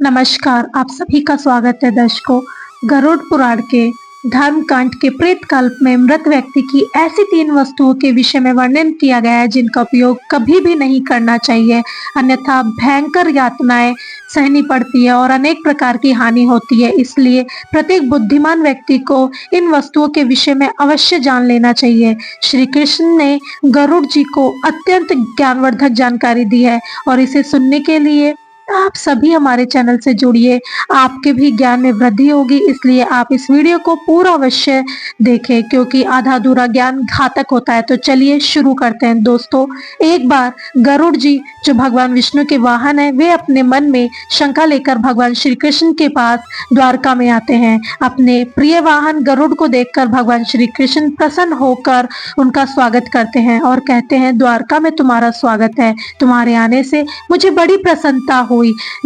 नमस्कार, आप सभी का स्वागत है दर्शकों। गरुड़ पुराण के धर्मकांड के प्रेत कल्प में मृत व्यक्ति की ऐसी 3 वस्तुओं के विषय में वर्णन किया गया है जिनका उपयोग कभी भी नहीं करना चाहिए, अन्यथा भयंकर यातनाएं सहनी पड़ती है और अनेक प्रकार की हानि होती है। इसलिए प्रत्येक बुद्धिमान व्यक्ति को इन वस्तुओं के विषय में अवश्य जान लेना चाहिए। श्री कृष्ण ने गरुड़ जी को अत्यंत ज्ञानवर्धक जानकारी दी है और इसे सुनने के लिए आप सभी हमारे चैनल से जुड़िए, आपके भी ज्ञान में वृद्धि होगी। इसलिए आप इस वीडियो को पूरा अवश्य देखें क्योंकि आधा अधूरा ज्ञान घातक होता है। तो चलिए शुरू करते हैं दोस्तों। एक बार गरुड़ जी जो भगवान विष्णु के वाहन है, वे अपने मन में शंका लेकर भगवान श्री कृष्ण के पास द्वारका में आते हैं। अपने प्रिय वाहन गरुड़ को देखकर भगवान श्री कृष्ण प्रसन्न होकर उनका स्वागत करते हैं और कहते हैं, द्वारका में तुम्हारा स्वागत है। तुम्हारे आने से मुझे बड़ी प्रसन्नता हुई।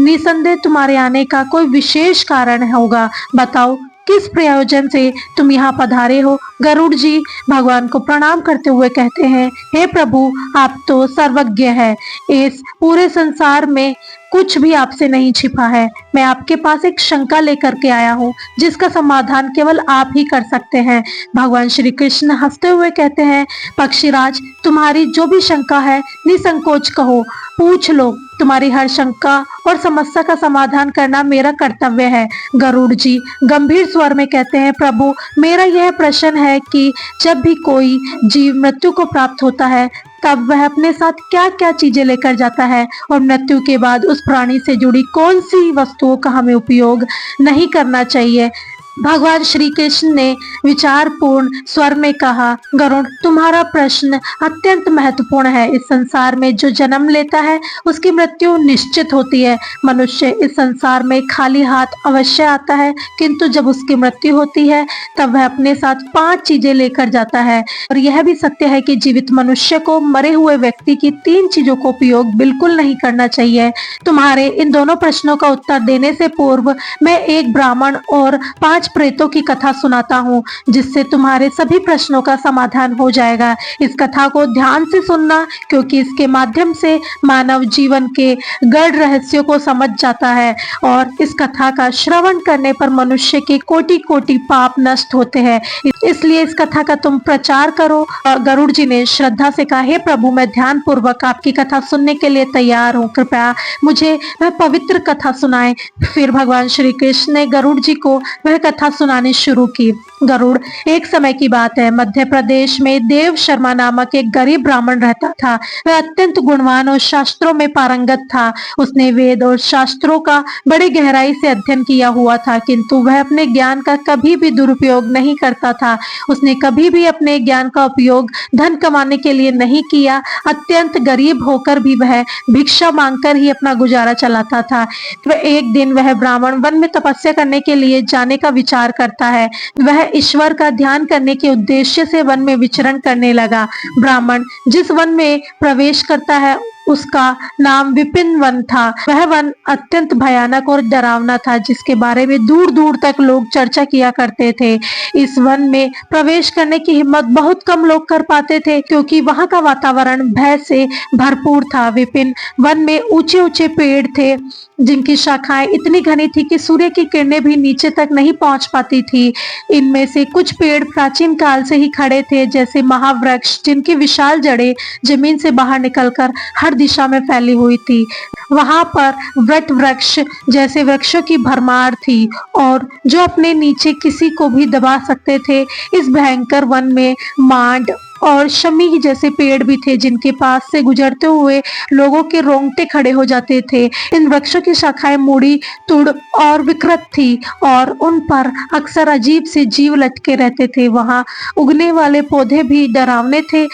निसंदेह तुम्हारे आने का कोई विशेष कारण होगा। बताओ किस प्रयोजन से तुम यहाँ पधारे हो। गरुड़ जी भगवान को प्रणाम करते हुए कहते हैं, हे प्रभु, आप तो सर्वज्ञ है। इस पूरे संसार में कुछ भी आपसे नहीं छिपा है। मैं आपके पास एक शंका लेकर के आया हूँ जिसका समाधान केवल आप ही कर सकते हैं। भगवान श्री कृष्ण हंसते हुए कहते हैं, पक्षीराज, तुम्हारी जो भी शंका है निसंकोच कहो, पूछ लो। तुम्हारी हर शंका और समस्या का समाधान करना मेरा कर्तव्य है। गरुड़ जी गंभीर स्वर में कहते हैं, प्रभु, मेरा यह प्रश्न है कि जब भी कोई जीव मृत्यु को प्राप्त होता है तब वह अपने साथ क्या क्या चीजें लेकर जाता है और मृत्यु के बाद उस प्राणी से जुड़ी कौन सी वस्तुओं का हमें उपयोग नहीं करना चाहिए। भगवान श्री कृष्ण ने विचारपूर्ण स्वर में कहा, गरुड़, तुम्हारा प्रश्न अत्यंत महत्वपूर्ण है। इस संसार में जो जन्म लेता है उसकी मृत्यु निश्चित होती है। मनुष्य इस संसार में खाली हाथ अवश्य आता है, किंतु जब उसकी मृत्यु होती है तब वह अपने साथ 5 चीजें लेकर जाता है। और यह भी सत्य है कि जीवित मनुष्य को मरे हुए व्यक्ति की 3 चीजों का उपयोग बिल्कुल नहीं करना चाहिए। तुम्हारे इन दोनों प्रश्नों का उत्तर देने से पूर्व मैं एक ब्राह्मण और 5 प्रेतों की कथा सुनाता हूँ जिससे तुम्हारे सभी प्रश्नों का समाधान हो जाएगा। इस कथा को ध्यान से सुनना क्योंकि इसके माध्यम से मानव जीवन के गढ़ रहस्यों को समझ जाता है और इस कथा का श्रवण करने पर मनुष्य के कोटि कोटि पाप नष्ट होते हैं। इसलिए इस कथा का तुम प्रचार करो। गरुड़ जी ने श्रद्धा से कहा, हे प्रभु, मैं ध्यान पूर्वक आपकी कथा सुनने के लिए तैयार हूँ। कृपया मुझे वह पवित्र कथा सुनाएं। फिर भगवान श्री कृष्ण ने गरुड़ जी को वह कथा सुनानी शुरू की। गरुड़, एक समय की बात है, मध्य प्रदेश में देव शर्मा नामक एक गरीब ब्राह्मण रहता था। वह अत्यंत गुणवान और शास्त्रों में पारंगत था। उसने वेद और शास्त्रों का बड़ी गहराई से अध्ययन किया हुआ था, किंतु वह अपने ज्ञान का कभी भी दुरुपयोग नहीं करता था। उसने कभी भी अपने ज्ञान का उपयोग धन कमाने के लिए नहीं किया। अत्यंत गरीब होकर भी वह भिक्षा मांगकर ही अपना गुजारा चलाता था। एक दिन वह ब्राह्मण वन में तपस्या करने के लिए जाने का विचार करता है। वह ईश्वर का ध्यान करने के उद्देश्य से वन में विचरण करने लगा। ब्राह्मण जिस वन में प्रवेश करता है उसका नाम विपिन वन था। वह वन अत्यंत भयानक और डरावना था जिसके बारे में दूर दूर तक लोग चर्चा किया करते थे। इस वन में प्रवेश करने की हिम्मत बहुत कम लोग कर पाते थे क्योंकि वहां का वातावरण भय से भरपूर था। विपिन वन में ऊंचे ऊंचे पेड़ थे जिनकी शाखाएं इतनी घनी थी कि सूर्य की किरणें भी नीचे तक नहीं पहुंच पाती थी। इनमें से कुछ पेड़ प्राचीन काल से ही खड़े थे, जैसे महावृक्ष जिनकी विशाल जड़ें जमीन से बाहर निकलकर हर दिशा में फैली हुई थी। वहां पर वट वृक्ष जैसे वृक्षों की भरमार थी और जो अपने नीचे किसी को भी दबा सकते थे। इस भयंकर वन में मांड और शमी जैसे पेड़ भी थे जिनके पास से गुजरते हुए लोगों के रोंगटे खड़े हो जाते थे। इन वृक्षों की शाखाएं मुड़ी तुड़ और विकृत थी और उन पर अक्सर अजीब से जीव लटके रहते थे। वहां उगने वाले पौधे भी डरावने थे,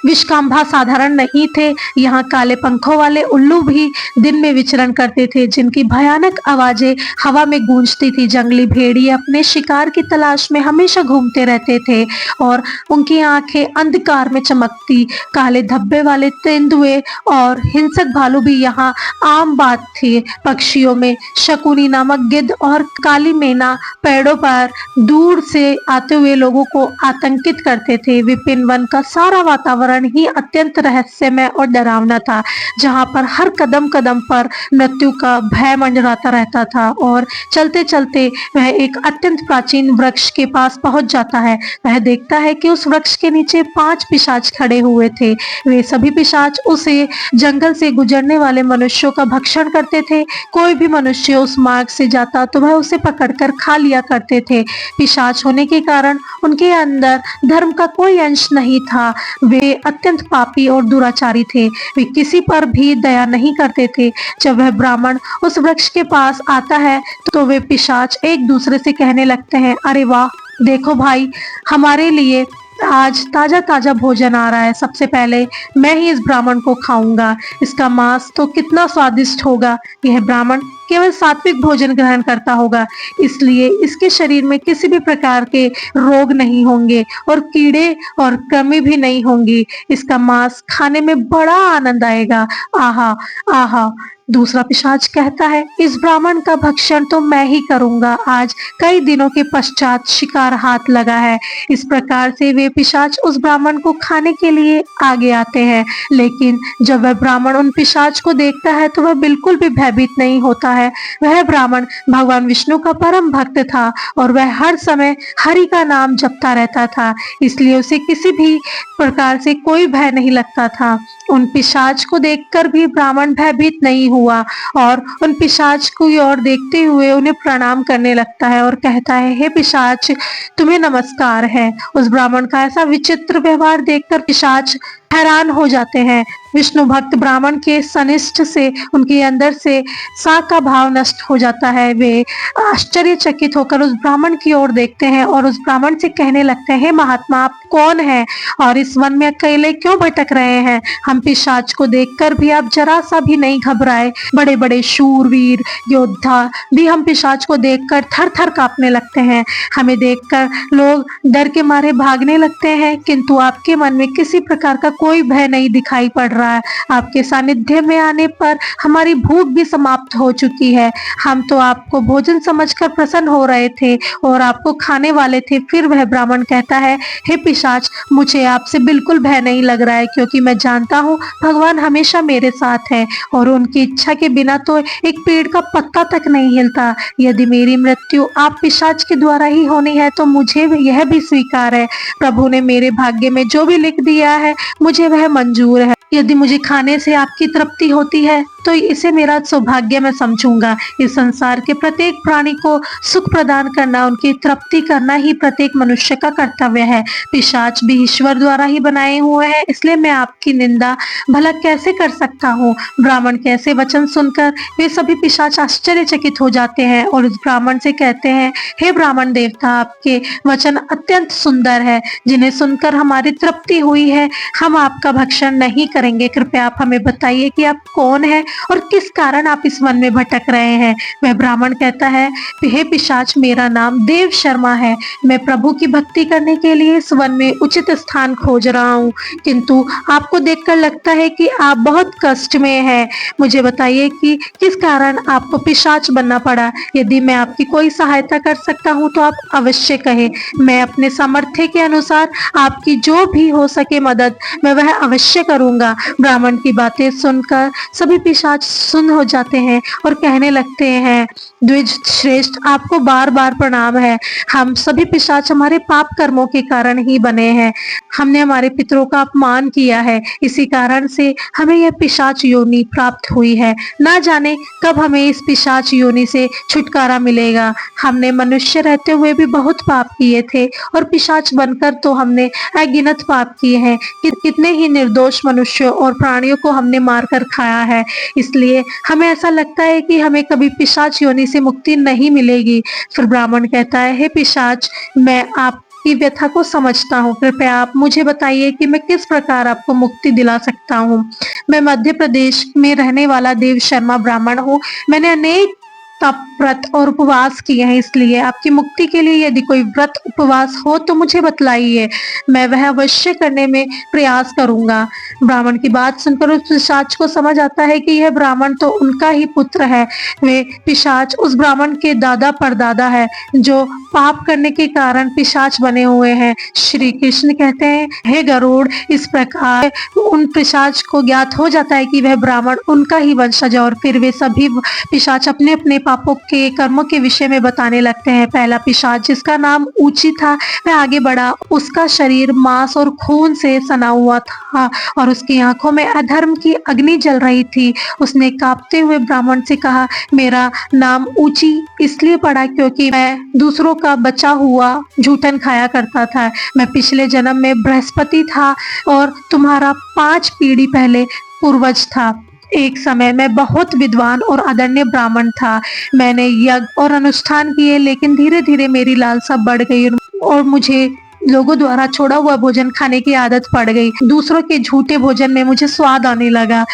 विषकांभा साधारण नहीं थे। यहाँ काले पंखों वाले उल्लू भी दिन में विचरण करते थे जिनकी भयानक आवाजें हवा में गूंजती थी। जंगली भेड़िए अपने शिकार की तलाश में हमेशा घूमते रहते थे और उनकी आंखें अंधकार में चमकती। काले धब्बे वाले तेंदुए और हिंसक भालू भी यहाँ आम बात थी। पक्षियों में शकुनी नामक गिद्ध और काली मैना पेड़ों पर दूर से आते हुए लोगों को आतंकित करते थे। विपिन वन का सारा वातावरण वातावरण ही अत्यंत रहस्यमय और डरावना था, जहाँ पर हर कदम कदम पर मृत्यु का भय मंडराता रहता था। और चलते चलते वह एक अत्यंत प्राचीन वृक्ष के पास पहुंच जाता है। वह देखता है कि उस वृक्ष के नीचे 5 पिशाच खड़े हुए थे। वे सभी पिशाच उसे जंगल से गुजरने वाले मनुष्यों का भक्षण करते थे। कोई भी मनुष्य उस मार्ग से जाता तो वह उसे पकड़कर खा लिया करते थे। पिशाच होने के कारण उनके अंदर धर्म का कोई अंश नहीं था। वे अत्यंत पापी और दुराचारी थे। वे किसी पर भी दया नहीं करते थे। जब वह ब्राह्मण उस वृक्ष के पास आता है तो वे पिशाच एक दूसरे से कहने लगते हैं, अरे वाह, देखो भाई, हमारे लिए आज ताजा ताजा भोजन आ रहा है। सबसे पहले मैं ही इस ब्राह्मण को खाऊंगा। इसका मांस तो कितना स्वादिष्ट होगा। यह ब्राह्मण केवल सात्विक भोजन ग्रहण करता होगा, इसलिए इसके शरीर में किसी भी प्रकार के रोग नहीं होंगे और कीड़े और कृमि भी नहीं होंगी। इसका मांस खाने में बड़ा आनंद आएगा। आहा आहा। दूसरा पिशाच कहता है, इस ब्राह्मण का भक्षण तो मैं ही करूंगा। आज कई दिनों के पश्चात शिकार हाथ लगा है। इस प्रकार से वे पिशाच उस ब्राह्मण को खाने के लिए आगे आते हैं। लेकिन जब वह ब्राह्मण उन पिशाच को देखता है तो वह बिल्कुल भी भयभीत नहीं होता है। वह ब्राह्मण भगवान विष्णु का परम भक्त था और वह हर समय हरि का नाम जपता रहता था, इसलिए उसे किसी भी प्रकार से कोई भय नहीं लगता था। उन पिशाच को देखकर भी ब्राह्मण भयभीत नहीं हुआ और उन पिशाच की ओर देखते हुए उन्हें प्रणाम करने लगता है और कहता है, हे पिशाच, तुम्हें नमस्कार है। उस ब्राह्मण का ऐसा विचित्र व्यवहार देखकर पिशाच हैरान हो जाते हैं। विष्णु भक्त ब्राह्मण के सनिष्ठ से उनके अंदर से सा का भाव नष्ट हो जाता है। वे आश्चर्यचकित होकर उस ब्राह्मण की ओर देखते हैं और उस ब्राह्मण से कहने लगते हैं, हे महात्मा, आप कौन हैं और इस वन में अकेले क्यों भटक रहे हैं? हम पिशाच को देखकर भी आप जरा सा भी नहीं घबराए। बड़े बड़े शूरवीर योद्धा भी हम पिशाच को देखकर थर थर कांपने लगते हैं। हमें देखकर लोग डर के मारे भागने लगते हैं, किंतु आपके मन में किसी प्रकार का कोई भय नहीं दिखाई पड़ रहा है। आपके सानिध्य में आने पर हमारी भूख भी समाप्त हो चुकी है। हम तो आपको भोजन समझकर प्रसन्न हो रहे थे और आपको खाने वाले थे। फिर वह ब्राह्मण कहता है, हे पिशाच, मुझे आपसे बिल्कुल भय नहीं लग रहा है, क्योंकि मैं जानता हूँ भगवान हमेशा मेरे साथ है और उनकी इच्छा के बिना तो एक पेड़ का पत्ता तक नहीं हिलता। यदि मेरी मृत्यु आप पिशाच के द्वारा ही होनी है तो मुझे यह भी स्वीकार है। प्रभु ने मेरे भाग्य में जो भी लिख दिया है मुझे वह मंजूर है। यदि मुझे खाने से आपकी तृप्ति होती है तो इसे मेरा सौभाग्य मैं समझूंगा। इस संसार के प्रत्येक प्राणी को सुख प्रदान करना, उनकी तृप्ति करना ही प्रत्येक मनुष्य का कर्तव्य है। पिशाच भी ईश्वर द्वारा ही बनाए हुए हैं, इसलिए मैं आपकी निंदा भला कैसे कर सकता हूँ? ब्राह्मण के ऐसे वचन सुनकर वे सभी पिशाच आश्चर्यचकित हो जाते हैं और उस ब्राह्मण से कहते हैं, हे ब्राह्मण देवता, आपके वचन अत्यंत सुंदर है, जिन्हें सुनकर हमारी तृप्ति हुई है। हम आपका भक्षण नहीं करेंगे। कृपया आप हमें बताइए कि आप कौन है और किस कारण आप इस वन में भटक रहे हैं? वह ब्राह्मण कहता है, हे पिशाच, मेरा नाम देव शर्मा है। मैं प्रभु की भक्ति करने के लिए इस वन में उचित स्थान खोज रहा हूँ, किंतु आपको देखकर लगता है कि आप बहुत कष्ट में हैं। मुझे बताइए कि किस कारण आपको पिशाच बनना पड़ा। यदि मैं आपकी कोई सहायता कर सकता हूँ तो आप अवश्य कहें। मैं अपने सामर्थ्य के अनुसार आपकी जो भी हो सके मदद मैं वह अवश्य करूंगा। ब्राह्मण की बातें सुनकर सभी पिशाच सुन्न हो जाते हैं और कहने लगते हैं, द्विज श्रेष्ठ, आपको बार बार प्रणाम है। हम सभी पिशाच हमारे पाप कर्मों के कारण ही बने हैं। हमने हमारे पितरों का अपमान किया है, इसी कारण से हमें यह पिशाच योनि प्राप्त हुई है। ना जाने कब हमें इस पिशाच योनि से छुटकारा मिलेगा। हमने मनुष्य रहते हुए भी बहुत पाप किए थे और पिशाच बनकर तो हमने अगिनत पाप किए हैं। कितने ही निर्दोष मनुष्यों और प्राणियों को हमने मारकर खाया है। इसलिए हमें ऐसा लगता है कि हमें कभी पिशाच योनि से मुक्ति नहीं मिलेगी। फिर ब्राह्मण कहता है, हे पिशाच, मैं आपकी व्यथा को समझता हूँ। कृपया आप मुझे बताइए कि मैं किस प्रकार आपको मुक्ति दिला सकता हूँ। मैं मध्य प्रदेश में रहने वाला देव शर्मा ब्राह्मण हूँ। मैंने अनेक तप व्रत और उपवास किए हैं, इसलिए आपकी मुक्ति के लिए यदि कोई व्रत उपवास हो तो मुझे बतलाइए, मैं वह अवश्य करने में प्रयास करूंगा। ब्राह्मण की बात सुनकर उस पिशाच को समझ आता है कि यह ब्राह्मण तो उनका ही पुत्र है। वे पिशाच उस ब्राह्मण के दादा परदादा है जो पाप करने के कारण पिशाच बने हुए हैं। श्री कृष्ण कहते हैं, हे गरुड़, इस प्रकार उन पिशाच को ज्ञात हो जाता है कि वह ब्राह्मण उनका ही वंशज है और फिर वे सभी पिशाच अपने अपने पापों के कर्मों के विषय में बताने लगते हैं। पहला पिशाच, जिसका नाम ऊची था, वह आगे बढ़ा। उसका शरीर मांस और खून से सना हुआ था और उसकी आंखों में अधर्म की अग्नि जल रही थी। उसने कांपते हुए ब्राह्मण से कहा, मेरा नाम ऊची इसलिए पड़ा क्योंकि मैं दूसरों का बचा हुआ झूठन खाया करता था। मैं पिछले जन्म में बृहस्पति था और तुम्हारा 5 पीढ़ी पहले पूर्वज था। एक समय मैं बहुत विद्वान और आदरणीय ब्राह्मण था। मैंने यज्ञ और अनुष्ठान किए, लेकिन धीरे धीरे मेरी लालसा बढ़ गई और मुझे लोगों द्वारा छोड़ा हुआ भोजन खाने की आदत पड़ गई। दूसरों के झूठे भोजन में मुझे स्वाद आने लगा।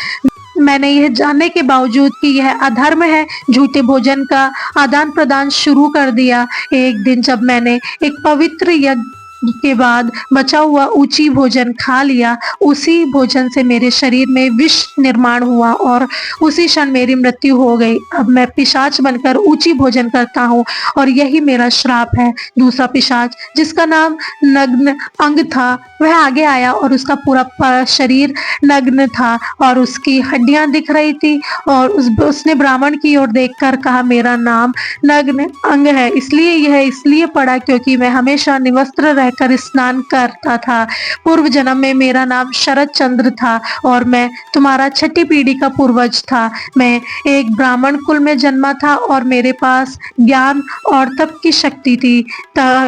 मैंने यह जानने के बावजूद कि यह अधर्म है, झूठे भोजन का आदान प्रदान शुरू कर दिया। एक दिन जब मैंने एक पवित्र यज्ञ के बाद बचा हुआ ऊंची भोजन खा लिया, उसी भोजन से मेरे शरीर में विष निर्माण हुआ और उसी क्षण मेरी मृत्यु हो गई। अब मैं पिशाच बनकर ऊंची भोजन करता हूँ और यही मेरा श्राप है। दूसरा पिशाच, जिसका नाम नग्न अंग था, वह आगे आया और उसका पूरा शरीर नग्न था और उसकी हड्डियां दिख रही थी और उसने ब्राह्मण की ओर देखकर कहा, मेरा नाम नग्न अंग है, इसलिए यह इसलिए पड़ा क्योंकि मैं हमेशा निवस्त्र रहकर स्नान करता था। पूर्व जन्म में मेरा नाम शरद चंद्र था और मैं तुम्हारा 6ठी पीढ़ी का पूर्वज था। मैं एक ब्राह्मण कुल में जन्मा था और मेरे पास ज्ञान और तप की शक्ति थी,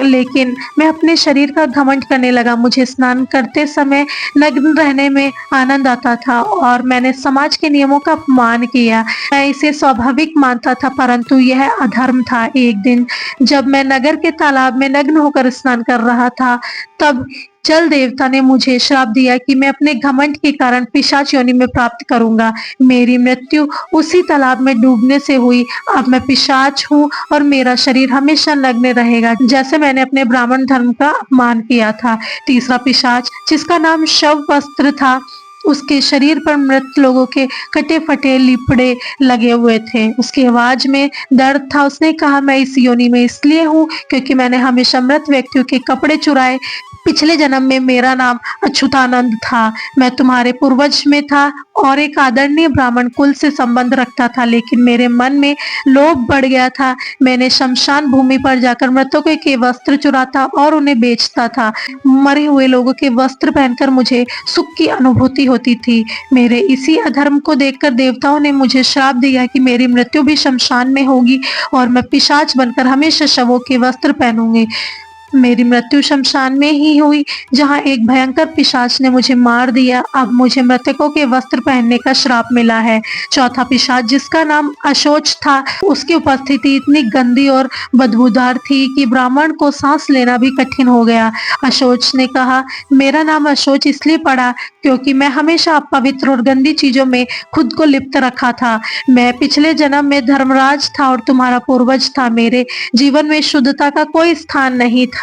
लेकिन मैं अपने शरीर का घमंड करने लगा। मुझे स्नान करते समय नग्न रहने में आनंद आता था और मैंने समाज के नियमों का अपमान किया। मैं इसे स्वाभाविक मानता था, परंतु यह अधर्म था। एक दिन जब मैं नगर के तालाब में नग्न होकर स्नान कर रहा था, तब जल देवता ने मुझे श्राप दिया कि मैं अपने घमंड के कारण पिशाच योनि में प्राप्त करूंगा। मेरी मृत्यु उसी तालाब में डूबने से हुई। अब मैं पिशाच हूँ और मेरा शरीर हमेशा नग्न रहेगा, जैसे मैंने अपने ब्राह्मण धर्म का अपमान किया था। तीसरा पिशाच, जिसका नाम शव वस्त्र था, उसके शरीर पर मृत लोगों के कटे फटे लिपड़े लगे हुए थे। उसकी आवाज में दर्द था। उसने कहा, मैं इस योनि में इसलिए हूँ क्योंकि मैंने हमेशा मृत व्यक्तियों के कपड़े चुराए। पिछले जन्म में मेरा नाम अच्युतानंद था। मैं तुम्हारे पूर्वज में था और एक आदरणीय ब्राह्मण कुल से संबंध रखता था, लेकिन मेरे मन में लोभ बढ़ गया था। मैंने शमशान भूमि पर जाकर मृतकों के वस्त्र चुराता और उन्हें बेचता था। मरे हुए लोगों के वस्त्र पहनकर मुझे सुख की अनुभूति होती थी। मेरे इसी अधर्म को देखकर देवताओं ने मुझे श्राप दिया कि मेरी मृत्यु भी शमशान में होगी और मैं पिशाच बनकर हमेशा शवों के वस्त्र पहनूंगी। मेरी मृत्यु शमशान में ही हुई, जहां एक भयंकर पिशाच ने मुझे मार दिया। अब मुझे मृतकों के वस्त्र पहनने का श्राप मिला है। चौथा पिशाच, जिसका नाम अशोच था, उसकी उपस्थिति इतनी गंदी और बदबूदार थी कि ब्राह्मण को सांस लेना भी कठिन हो गया। अशोच ने कहा, मेरा नाम अशोच इसलिए पड़ा क्योंकि मैं हमेशा अपवित्र और गंदी चीजों में खुद को लिप्त रखा था। मैं पिछले जन्म में धर्मराज था और तुम्हारा पूर्वज था। मेरे जीवन में शुद्धता का कोई स्थान नहीं था।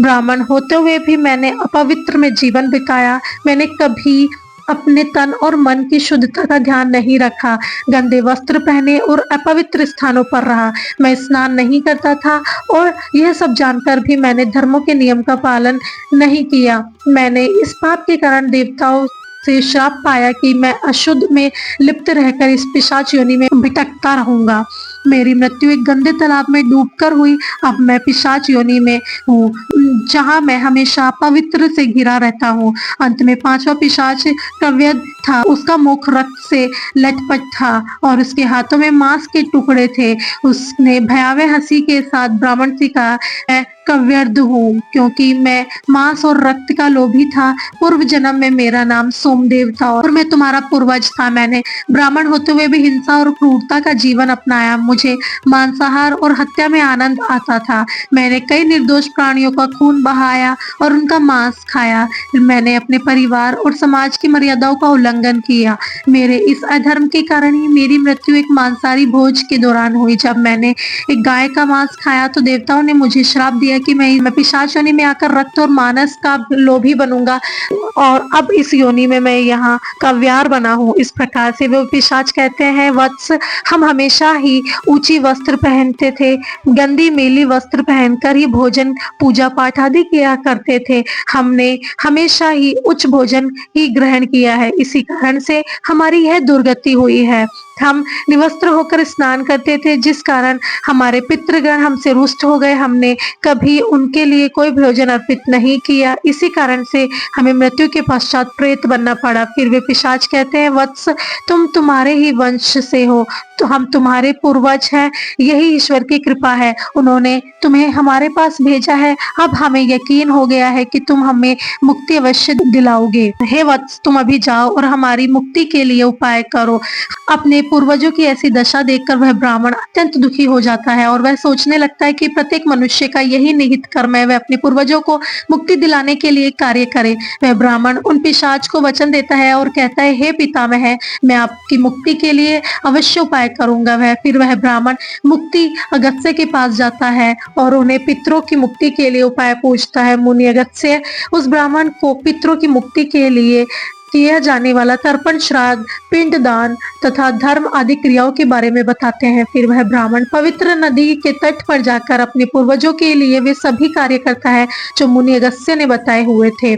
ब्राह्मण होते हुए भी मैंने अपवित्र में जीवन बिताया। मैंने कभी अपने तन और मन की शुद्धता का ध्यान नहीं रखा, गंदे वस्त्र पहने और अपवित्र स्थानों पर रहा। मैं स्नान नहीं करता था और यह सब जानकर भी मैंने धर्मों के नियम का पालन नहीं किया। मैंने इस पाप के कारण देवताओं से श्राप पाया कि मैं अशुद्ध में लिप्त रहकर इस पिशाच योनि में भटकता रहूंगा। मेरी मृत्यु एक गंदे तालाब में डूबकर हुई। अब मैं पिशाच योनि में हूँ, जहाँ मैं हमेशा पवित्र से घिरा रहता हूँ। अंत में पांचवा पिशाच कव्यद था। उसका मुख रक्त से लटपट था और उसके हाथों में मांस के टुकड़े थे। उसने भयावह हंसी के साथ ब्राह्मण से कहा, मैं का व्यर्थ हूँ, क्योंकि मैं मांस और रक्त का लोभी था। पूर्व जन्म में मेरा नाम सोमदेव था और मैं तुम्हारा पूर्वज था। मैंने ब्राह्मण होते हुए भी हिंसा और क्रूरता का जीवन अपनाया। मुझे मांसाहार और हत्या में आनंद आता था। मैंने कई निर्दोष प्राणियों का खून बहाया और उनका मांस खाया। मैंने अपने परिवार और समाज की मर्यादाओं का उल्लंघन किया। मेरे इस अधर्म के कारण ही मेरी मृत्यु एक मांसाहारी भोज के दौरान हुई। जब मैंने एक गाय का मांस खाया तो देवताओं ने मुझे श्राप दिया कि मैं पिशाच योनि में आकर रक्त और मांस का लोभी बनूंगा और अब इस योनि में मैं यहाँ कव्यार बना हूँ। इस प्रकार से वो पिशाच कहते हैं, वत्स, हम हमेशा ही ऊंची वस्त्र पहनते थे, गंदी मेली वस्त्र पहनकर ही भोजन, पूजा पाठ आदि किया करते थे। हमने हमेशा ही उच्च भोजन ही ग्रहण किया है, इसी कारण से हमारी यह दुर्गति हुई है। हम निवस्त्र होकर स्नान करते थे, जिस कारण हमारे पितृगण हमसे रुष्ट हो गए। हमने कभी उनके लिए कोई भोजन अर्पित नहीं किया, इसी कारण से हमें मृत्यु के पश्चात प्रेत बनना पड़ा। फिर वे पिशाच कहते हैं, वत्स, तुम तुम्हारे ही वंश से हो, तो हम तुम्हारे पूर्वज हैं, यही ईश्वर की कृपा है, उन्होंने तुम्हें हमारे पास भेजा है। अब हमें यकीन हो गया है कि तुम हमें मुक्ति अवश्य दिलाओगे। हे वत्स, तुम अभी जाओ और हमारी मुक्ति के लिए उपाय करो। अपने पूर्वजों की ऐसी दशा देखकर वह ब्राह्मण अत्यंत दुखी हो जाता है और वह सोचने लगता है कि प्रत्येक मनुष्य का यही निहित कर्म है, वह अपने पूर्वजों को मुक्ति दिलाने के लिए कार्य करे। वह ब्राह्मण उन पिशाच को वचन देता है और कहता है, हे पितामह, मैं आपकी मुक्ति के लिए अवश्य उपाय करूंगा। फिर वह ब्राह्मण मुक्ति अगस्त्य के पास जाता है और उन्हें पितरों की मुक्ति के लिए उपाय पूछता है। मुनि अगस्त्य उस ब्राह्मण को पितरों की मुक्ति के लिए किया जाने वाला तर्पण, श्राद्ध, पिंडदान तथा धर्म आदि क्रियाओं के बारे में बताते हैं। फिर वह ब्राह्मण पवित्र नदी के तट पर जाकर अपने पूर्वजों के लिए वे सभी कार्य करता है जो मुनि अगस्त्य ने बताए हुए थे।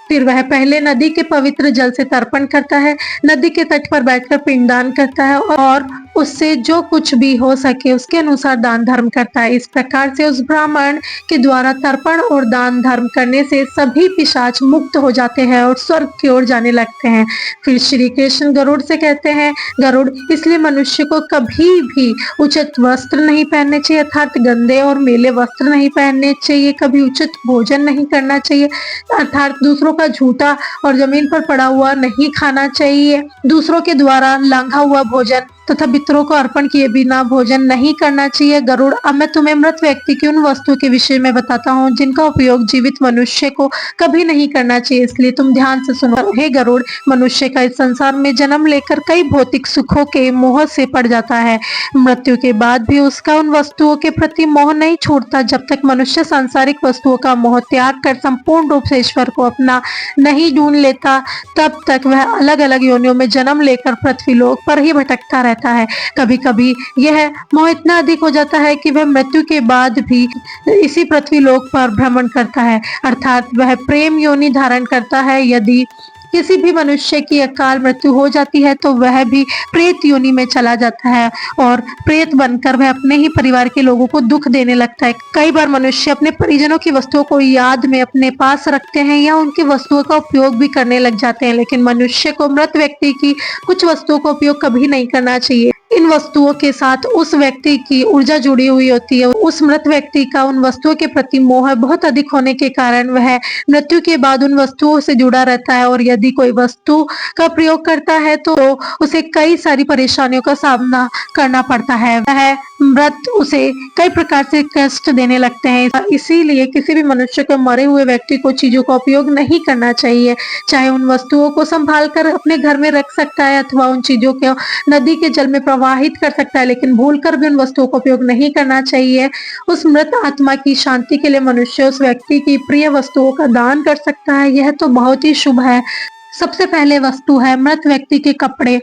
फिर वह पहले नदी के पवित्र जल से तर्पण करता है, नदी के तट पर बैठकर पिंडदान करता है और उससे जो कुछ भी हो सके उसके अनुसार दान धर्म करता है। इस प्रकार से उस ब्राह्मण के द्वारा तर्पण और दान धर्म करने से सभी पिशाच मुक्त हो जाते हैं और स्वर्ग की ओर जाने लगते हैं। फिर श्री कृष्ण गरुड़ से कहते हैं, गरुड़, इसलिए मनुष्य को कभी भी उचित वस्त्र नहीं पहनने चाहिए, अर्थात गंदे और मैले वस्त्र नहीं पहनने चाहिए, कभी उचित भोजन नहीं करना चाहिए, अर्थात दूसरों का झूठा और जमीन पर पड़ा हुआ नहीं खाना चाहिए, दूसरों के द्वारा लांघा हुआ भोजन तथा पितरों को अर्पण किए बिना भोजन नहीं करना चाहिए। गरुड़, अब मैं तुम्हें मृत व्यक्ति की उन वस्तुओं के विषय में बताता हूँ जिनका उपयोग जीवित मनुष्य को कभी नहीं करना चाहिए, इसलिए तुम ध्यान से सुनो। हे गरुड़, मनुष्य का इस संसार में जन्म लेकर कई भौतिक सुखों के मोह से पड़ जाता है। मृत्यु के बाद भी उसका उन वस्तुओं के प्रति मोह नहीं छूटता। जब तक मनुष्य सांसारिक वस्तुओं का मोह त्याग कर संपूर्ण रूप से ईश्वर को अपना नहीं ढूंढ लेता, तब तक वह अलग अलग योनियों में जन्म लेकर पृथ्वीलोक पर ही भटकता रहता है। कभी कभी यह मोह इतना अधिक हो जाता है कि वह मृत्यु के बाद भी इसी पृथ्वीलोक पर भ्रमण करता है, अर्थात वह प्रेम योनि धारण करता है। यदि किसी भी मनुष्य की अकाल मृत्यु हो जाती है तो वह भी प्रेत योनि में चला जाता है और प्रेत बनकर वह अपने ही परिवार के लोगों को दुख देने लगता है। कई बार मनुष्य अपने परिजनों की वस्तुओं को याद में अपने पास रखते हैं या उनकी वस्तुओं का उपयोग भी करने लग जाते हैं, लेकिन मनुष्य को मृत व्यक्ति की कुछ वस्तुओं का उपयोग कभी नहीं करना चाहिए। इन वस्तुओं के साथ उस व्यक्ति की ऊर्जा जुड़ी हुई होती है। उस मृत व्यक्ति का उन वस्तुओं के प्रति मोह बहुत अधिक होने के कारण वह मृत्यु के बाद उन वस्तुओं से जुड़ा रहता है और यदि कोई वस्तु का प्रयोग करता है तो उसे कई सारी परेशानियों का सामना करना पड़ता है। वह मृत उसे कई प्रकार से कष्ट देने लगते हैं। इसीलिए किसी भी मनुष्य को मरे हुए व्यक्ति को चीजों का उपयोग नहीं करना चाहिए। चाहे उन वस्तुओं को संभाल कर अपने घर में रख सकता है अथवा उन चीजों को नदी के जल में प्रवाहित कर सकता है, लेकिन भूलकर भी उन वस्तुओं का उपयोग नहीं करना चाहिए। उस मृत आत्मा की शांति के लिए मनुष्य उस व्यक्ति की प्रिय वस्तुओं का दान कर सकता है। यह तो बहुत ही शुभ है। सबसे पहले वस्तु है मृत व्यक्ति के कपड़े।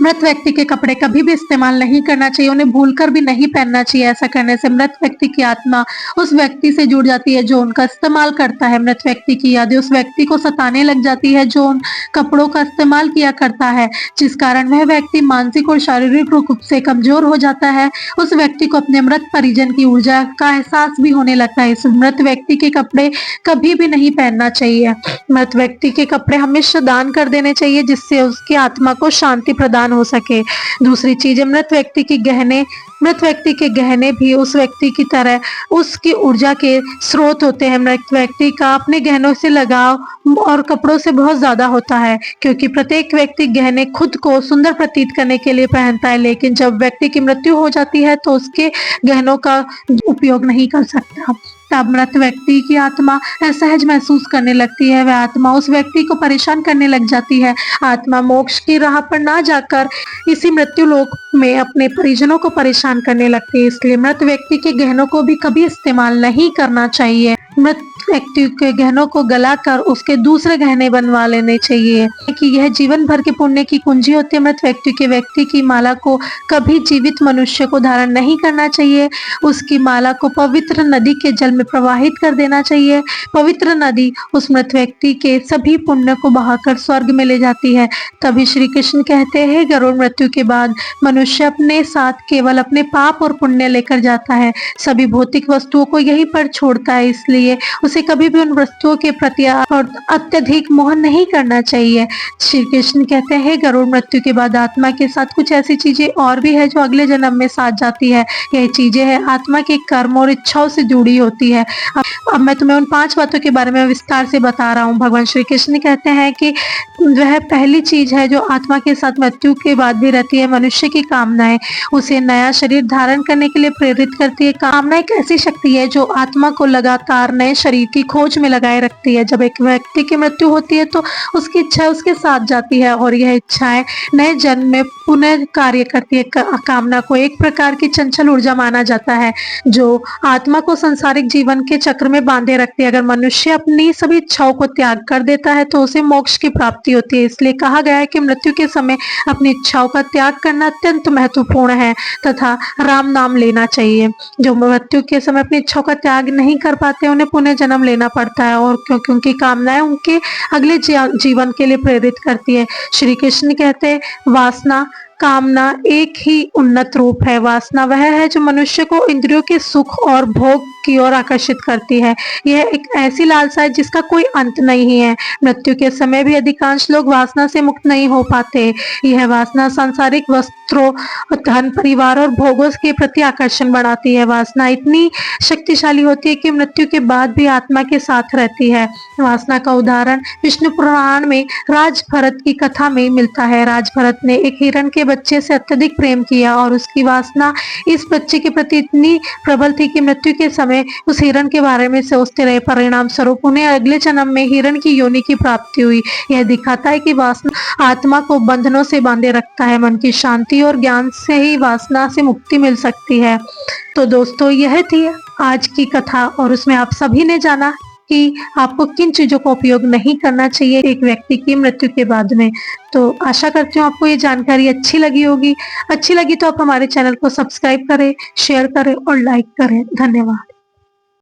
मृत व्यक्ति के कपड़े कभी भी इस्तेमाल नहीं करना चाहिए, उन्हें भूलकर भी नहीं पहनना चाहिए। ऐसा करने से मृत व्यक्ति की आत्मा उस व्यक्ति से जुड़ जाती है जो उनका इस्तेमाल करता है। मृत व्यक्ति की यादें उस व्यक्ति को सताने लग जाती है जो उन कपड़ों का इस्तेमाल किया करता है, जिस कारण वह व्यक्ति मानसिक और शारीरिक रूप से कमजोर हो जाता है। उस व्यक्ति को अपने मृत परिजन की ऊर्जा का एहसास भी होने लगता है। इस मृत व्यक्ति के कपड़े कभी भी नहीं पहनना चाहिए। मृत व्यक्ति के कपड़े हमेशा दान कर देने चाहिए, जिससे उसकी आत्मा को शांति प्रदान प्रदान हो सके। दूसरी चीज है मृत व्यक्ति के गहने भी उस व्यक्ति की तरह उसकी ऊर्जा के स्रोत होते हैं। मृत व्यक्ति का अपने गहनों से लगाव और कपड़ों से बहुत ज्यादा होता है, क्योंकि प्रत्येक व्यक्ति गहने खुद को सुंदर प्रतीत करने के लिए पहनता है, लेकिन जब व्यक्ति की मृत्यु हो जाती है तो उसके गहनों का उपयोग नहीं कर सकता। तब मृत व्यक्ति की आत्मा असहज महसूस करने लगती है। वह आत्मा उस व्यक्ति को परेशान करने लग जाती है। आत्मा मोक्ष की राह पर ना जाकर इसी मृत्यु लोक में अपने परिजनों को परेशान करने लगती है। इसलिए मृत व्यक्ति के गहनों को भी कभी इस्तेमाल नहीं करना चाहिए। मृत व्यक्ति के गहनों को गलाकर उसके दूसरे गहने बनवा लेने चाहिए, कि यह जीवन भर के पुण्य की कुंजी होती है। मृत व्यक्ति की माला को कभी जीवित मनुष्य को धारण नहीं करना चाहिए। उसकी माला को पवित्र नदी के जल में प्रवाहित कर देना चाहिए। पवित्र नदी उस मृत व्यक्ति के सभी पुण्य को बहाकर स्वर्ग में ले जाती है। तभी श्री कृष्ण कहते हैं, गरुड़ मृत्यु के बाद मनुष्य अपने साथ केवल अपने पाप और पुण्य लेकर जाता है, सभी भौतिक वस्तुओं को यहीं पर छोड़ता है। इसलिए उसे कभी भी उन वस्तुओं के प्रति और अत्यधिक मोह नहीं करना चाहिए। श्री कृष्ण कहते हैं, गरुड़ मृत्यु के बाद आत्मा के साथ कुछ ऐसी चीजें और भी है जो अगले जन्म में साथ जाती है। यह चीजें है आत्मा के कर्म और इच्छाओं से जुड़ी होती है। अब मैं तुम्हें उन 5 बातों के बारे में विस्तार से बता रहा हूँ। भगवान श्री कृष्ण कहते हैं कि वह पहली चीज है जो आत्मा के साथ मृत्यु के बाद भी रहती है, मनुष्य की कामनाएं। उसे नया शरीर धारण करने के लिए प्रेरित करती है। कामना एक ऐसी शक्ति है जो आत्मा को लगातार नए शरीर की खोज में लगाए रखती है। जब एक व्यक्ति की मृत्यु होती है तो उसकी इच्छा उसके साथ जाती है और यह इच्छाएं नए जन्म में पुनः कार्य करती है। कामना को एक प्रकार की चंचल ऊर्जा माना जाता है जो आत्मा को संसारिक जीवन के चक्र में बांधे रखती है। अगर मनुष्य अपनी सभी इच्छाओं को त्याग कर देता है तो उसे मोक्ष की प्राप्ति होती है। इसलिए कहा गया है कि मृत्यु के समय अपनी इच्छाओं का त्याग करना अत्यंत महत्वपूर्ण है तथा राम नाम लेना चाहिए। जो मृत्यु के समय अपनी इच्छाओं का त्याग नहीं कर पाते उन्हें पुनः जन्म लेना पड़ता है, और क्योंकि कामनाएं उनके अगले जीवन के लिए प्रेरित करती है। श्री कृष्ण कहते हैं, वासना कामना एक ही उन्नत रूप है। वासना वह है जो मनुष्य को इंद्रियों के सुख और भोग की ओर आकर्षित करती है। यह एक ऐसी लालसा है जिसका कोई अंत नहीं है। मृत्यु के समय भी अधिकांश लोग वासना से मुक्त नहीं हो पाते। यह वासना सांसारिक वस्त्रों, धन, परिवार और भोगों के प्रति आकर्षण बढ़ाती है। वासना इतनी शक्तिशाली होती है कि मृत्यु के बाद भी आत्मा के साथ रहती है। वासना का उदाहरण विष्णु पुराण में राज भरत की कथा में मिलता है। राज भरत ने एक हिरण के बच्चे से अत्यधिक प्रेम किया और उसकी वासना इस बच्चे के प्रति इतनी प्रबल थी कि मृत्यु के समय उस हिरण के बारे में सोचते रहे। परिणाम स्वरूप उन्हें अगले जन्म में हिरण की योनि की प्राप्ति हुई। यह दिखाता है कि वासना आत्मा को बंधनों से बांधे रखता है। मन की शांति और ज्ञान से ही वासना से मुक्ति मिल सकती है। तो दोस्तों, यह थी आज की कथा और उसमें आप सभी ने जाना कि आपको किन चीजों का उपयोग नहीं करना चाहिए एक व्यक्ति की मृत्यु के बाद में। तो आशा करती हूँ आपको ये जानकारी अच्छी लगी होगी। अच्छी लगी तो आप हमारे चैनल को सब्सक्राइब करें, शेयर करें और लाइक करें। धन्यवाद।